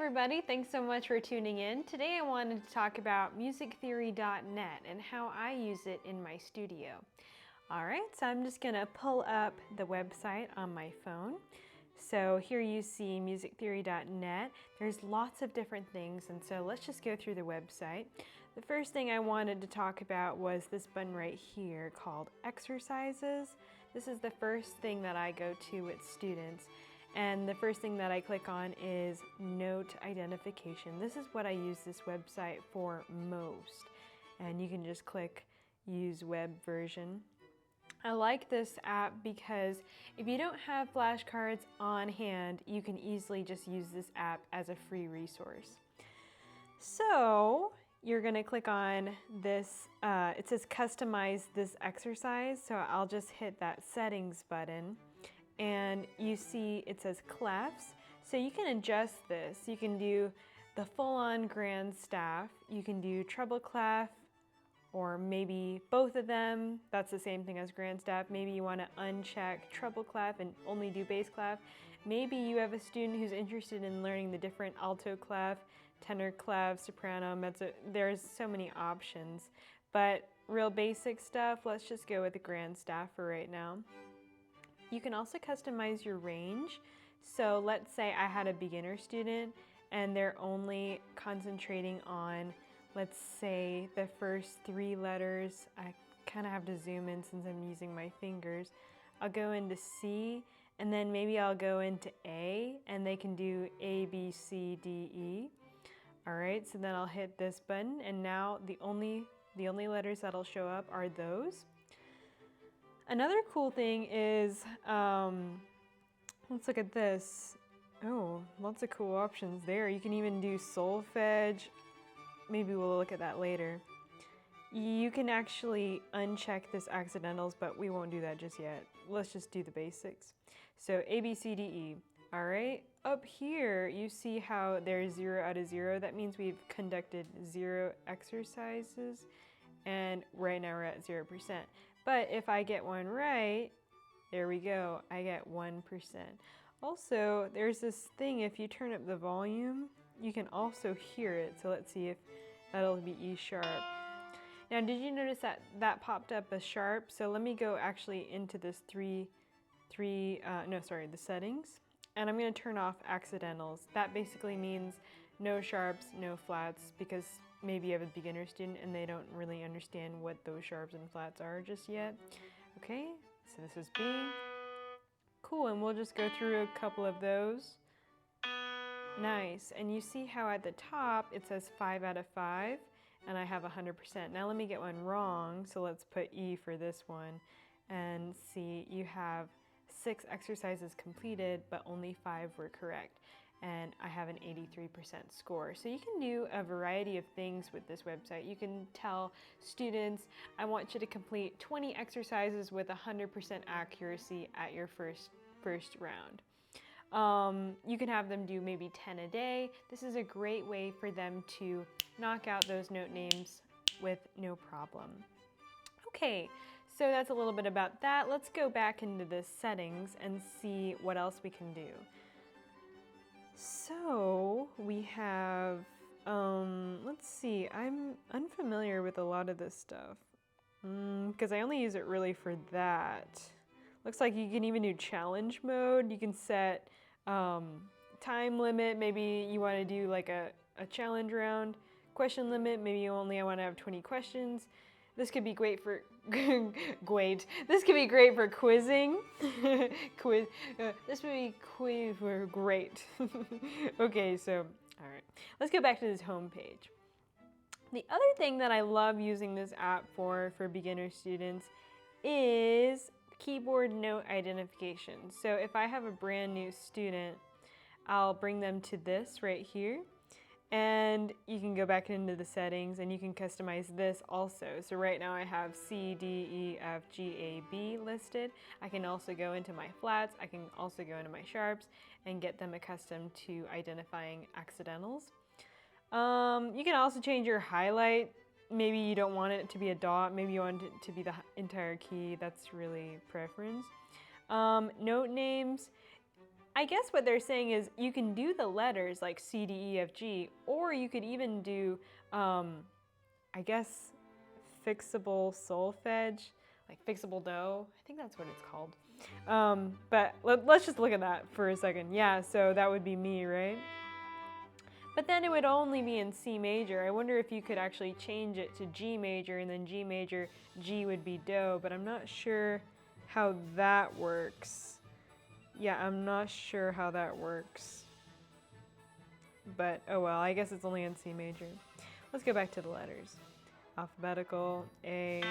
everybody, thanks so much for tuning in. Today I wanted to talk about musictheory.net and how I use it in my studio. Alright, so I'm just going to pull up the website on my phone. So here you see musictheory.net. There's lots of different things, and so let's just go through the website. The first thing I wanted to talk about was this button right here called Exercises. This is the first thing that I go to with students. And the first thing that I click on is Note Identification. This is what I use this website for most. And you can just click Use Web Version. I like this app because if you don't have flashcards on hand, you can easily just use this app as a free resource. So you're going to click on this, it says Customize this exercise, so I'll just hit that Settings button. And you see it says clefs, so you can adjust this. You can do the full-on grand staff, you can do treble clef, or maybe both of them. That's the same thing as grand staff. Maybe you want to uncheck treble clef and only do bass clef. Maybe you have a student who's interested in learning the different alto clef, tenor clef, soprano, mezzo. There's so many options, but real basic stuff, let's just go with the grand staff for right now. You can also customize your range. So let's say I had a beginner student and they're only concentrating on, let's say, the first 3 letters. I kind of have to zoom in since I'm using my fingers. I'll go into C, and then maybe I'll go into A, and they can do A, B, C, D, E. All right, so then I'll hit this button, and now the only letters that'll show up are those. Another cool thing is, let's look at this. Oh, lots of cool options there. You can even do solfege. Maybe we'll look at that later. You can actually uncheck this accidentals, but we won't do that just yet. Let's just do the basics. So A, B, C, D, E. All right, up here you see how there's 0 out of 0. That means we've conducted 0 exercises, and right now we're at 0%. But if I get one right, there we go, I get 1%. Also, there's this thing, if you turn up the volume, you can also hear it. So let's see if that'll be E sharp. Now, did you notice that that popped up as sharp? So let me go actually into this the settings. And I'm gonna turn off accidentals. That basically means no sharps, no flats, because maybe you have a beginner student and they don't really understand what those sharps and flats are just yet. Okay, so this is B. Cool, and we'll just go through a couple of those. Nice, and you see how at the top it says 5 out of 5, and I have 100%. Now let me get one wrong, so let's put E for this one, and see you have 6 exercises completed, but only 5 were correct. And I have an 83% score. So you can do a variety of things with this website. You can tell students, I want you to complete 20 exercises with 100% accuracy at your first round. You can have them do maybe 10 a day. This is a great way for them to knock out those note names with no problem. Okay, so that's a little bit about that. Let's go back into the settings and see what else we can do. So we have, let's see, I'm unfamiliar with a lot of this stuff because I only use it really for that. Looks like you can even do challenge mode. You can set time limit. Maybe you want to do like a challenge round. Question limit, maybe I want to have 20 questions. This could be great for This could be great for quizzing. This would be quiz for great. Okay, so all right, let's go back to this home page. The other thing that I love using this app for beginner students is keyboard note identification. So if I have a brand new student, I'll bring them to this right here. And you can go back into the settings and you can customize this also. So right now I have C, D, E, F, G, A, B listed. I can also go into my flats. I can also go into my sharps and get them accustomed to identifying accidentals. You can also change your highlight. Maybe you don't want it to be a dot. Maybe you want it to be the entire key. That's really preference. Note names. I guess what they're saying is you can do the letters like C, D, E, F, G, or you could even do, I guess, fixable solfege, like fixable do. I think that's what it's called. But let's just look at that for a second. Yeah, so that would be me, right? But then it would only be in C major. I wonder if you could actually change it to G major, and then G major, G would be do, but I'm not sure how that works. Yeah, I'm not sure how that works. But oh well, I guess it's only in C major. Let's go back to the letters. Alphabetical, A,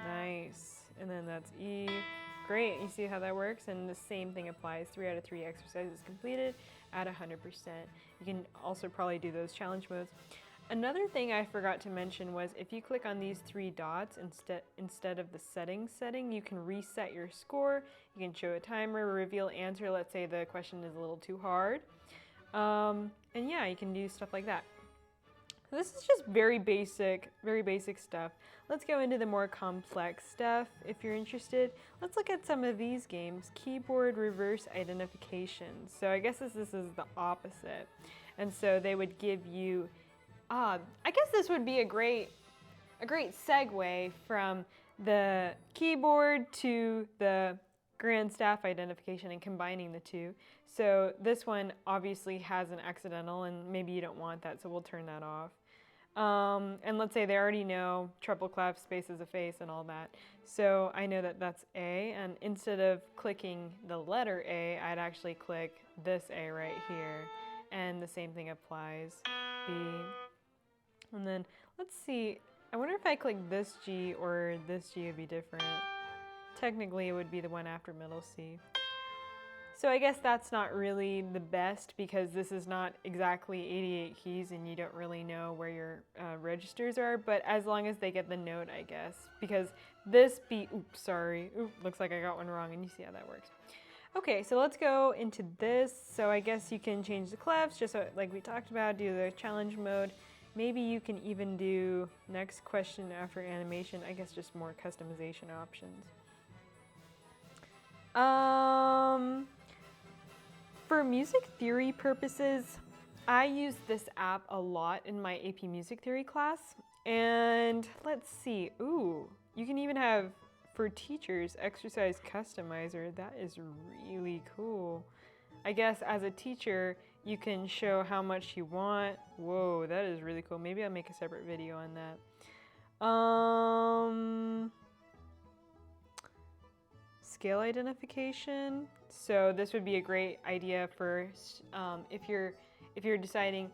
nice. And then that's E. Great, you see how that works? And the same thing applies. 3 out of 3 exercises completed at 100%. You can also probably do those challenge modes. Another thing I forgot to mention was if you click on these 3 dots instead of the settings setting, you can reset your score. You can show a timer, reveal answer. Let's say the question is a little too hard. And yeah, you can do stuff like that. This is just very basic stuff. Let's go into the more complex stuff if you're interested. Let's look at some of these games. Keyboard reverse identification. So I guess this is the opposite. And so they would give you, I guess this would be a great segue from the keyboard to the grand staff identification and combining the two. So this one obviously has an accidental, and maybe you don't want that, so we'll turn that off. And let's say they already know treble clef, space is a face, and all that. So I know that that's A, and instead of clicking the letter A, I'd actually click this A right here. And the same thing applies. B. And then let's see, I wonder if I click this G or this G would be different. Technically, it would be the one after middle C. So I guess that's not really the best because this is not exactly 88 keys and you don't really know where your registers are, but as long as they get the note, I guess. Because this B, oops, sorry, looks like I got one wrong, and you see how that works. Okay, so let's go into this. So I guess you can change the clefs, just so, like we talked about, do the challenge mode. Maybe you can even do next question after animation, I guess just more customization options. For music theory purposes, I use this app a lot in my AP Music Theory class. And let's see, you can even have, for teachers, exercise customizer. That is really cool. I guess as a teacher, you can show how much you want. Whoa, that is really cool. Maybe I'll make a separate video on that. Scale identification. So this would be a great idea for if you're deciding,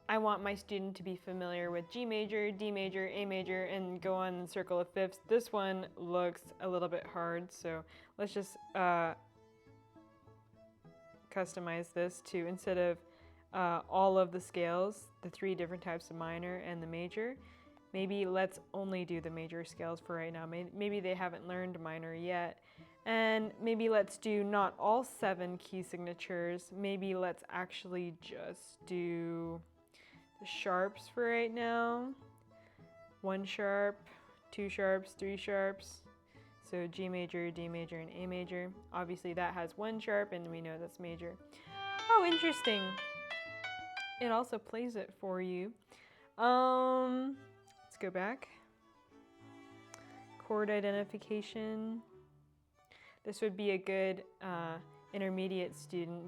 I want my student to be familiar with G major, D major, A major, and go on the circle of fifths. This one looks a little bit hard, so let's just customize this to, instead of all of the scales, the 3 different types of minor and the major, maybe let's only do the major scales for right now. Maybe they haven't learned minor yet. And maybe let's do not all 7 key signatures. Maybe let's actually just do the sharps for right now. 1 sharp, 2 sharps, 3 sharps. So G major, D major, and A major. Obviously that has 1 sharp, and we know that's major. Oh, interesting. It also plays it for you. Let's go back. Chord identification. This would be a good intermediate student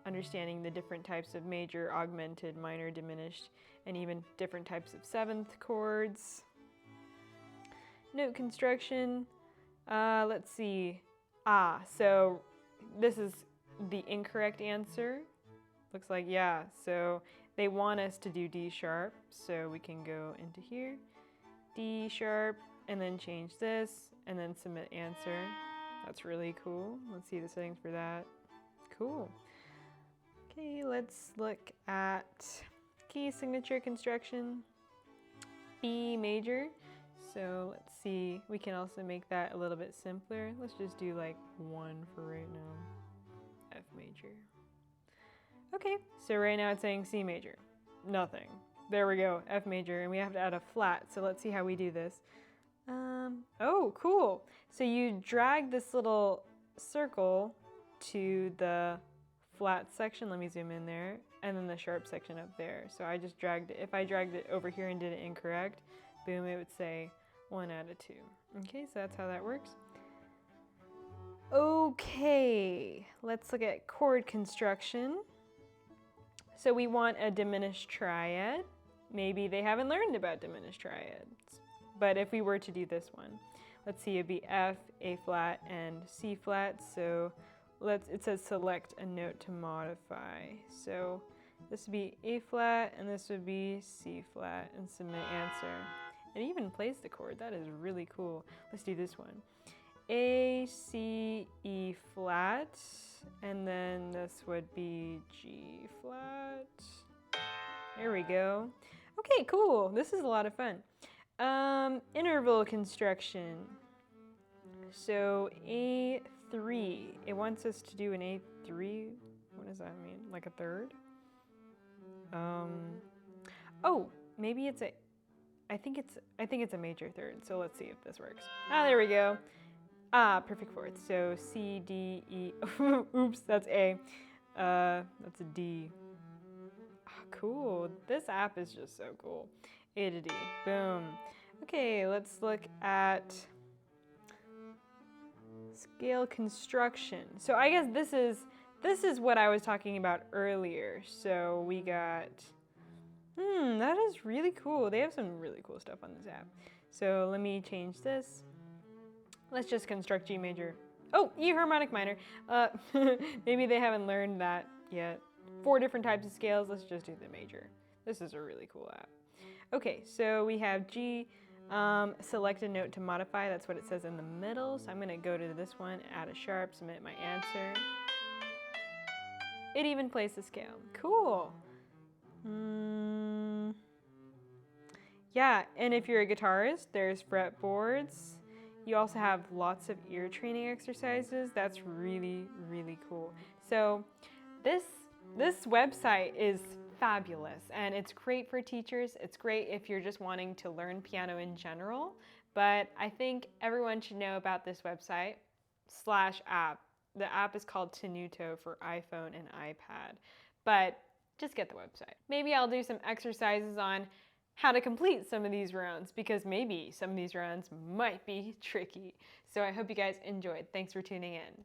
understanding the different types of major, augmented, minor, diminished, and even different types of 7th chords. Note construction. Let's see. So this is the incorrect answer. Looks like, yeah. So they want us to do D sharp. So we can go into here, D sharp, and then change this, and then submit answer. That's really cool. Let's see the settings for that. Cool. Okay, let's look at key signature construction. B major. So let's see, we can also make that a little bit simpler. Let's just do like 1 for right now. F major. Okay, so right now it's saying C major. Nothing. There we go, F major, and we have to add a flat. So let's see how we do this. Oh, cool. So you drag this little circle to the flat section, let me zoom in there, and then the sharp section up there. So I just dragged it. If I dragged it over here and did it incorrect, boom, it would say 1 out of 2. Okay, so that's how that works. Okay, let's look at chord construction. So we want a diminished triad. Maybe they haven't learned about diminished triads. But if we were to do this one, let's see, it'd be F, A flat, and C flat. So it says select a note to modify. So this would be A flat, and this would be C flat, and submit answer. It even plays the chord. That is really cool. Let's do this one. A, C, E flat, and then this would be G flat. There we go. Okay, cool. This is a lot of fun. Interval construction. So A3, it wants us to do an A3. What does that mean? Like a third? Oh, maybe it's a, I think it's a major third. So let's see if this works. Ah, there we go. Ah, perfect fourth. So C, D, E. Oops, that's A. That's a D. Ah, cool. This app is just so cool. A to D. Boom. Okay, let's look at scale construction. So I guess this is what I was talking about earlier. So we got, that is really cool. They have some really cool stuff on this app. So let me change this. Let's just construct G major. Oh, E harmonic minor. Maybe they haven't learned that yet. 4 different types of scales. Let's just do the major. This is a really cool app. Okay, so we have G, select a note to modify. That's what it says in the middle. So I'm going to go to this one, add a sharp, submit my answer. It even plays the scale. Cool. Yeah, and if you're a guitarist, there's fretboards. You also have lots of ear training exercises. That's really, really cool. So this website is fabulous, and it's great for teachers. It's great if you're just wanting to learn piano in general, but I think everyone should know about this website / app. The app is called Tenuto for iPhone and iPad, but just get the website. Maybe I'll do some exercises on how to complete some of these rounds, because maybe some of these rounds might be tricky. So I hope you guys enjoyed. Thanks for tuning in.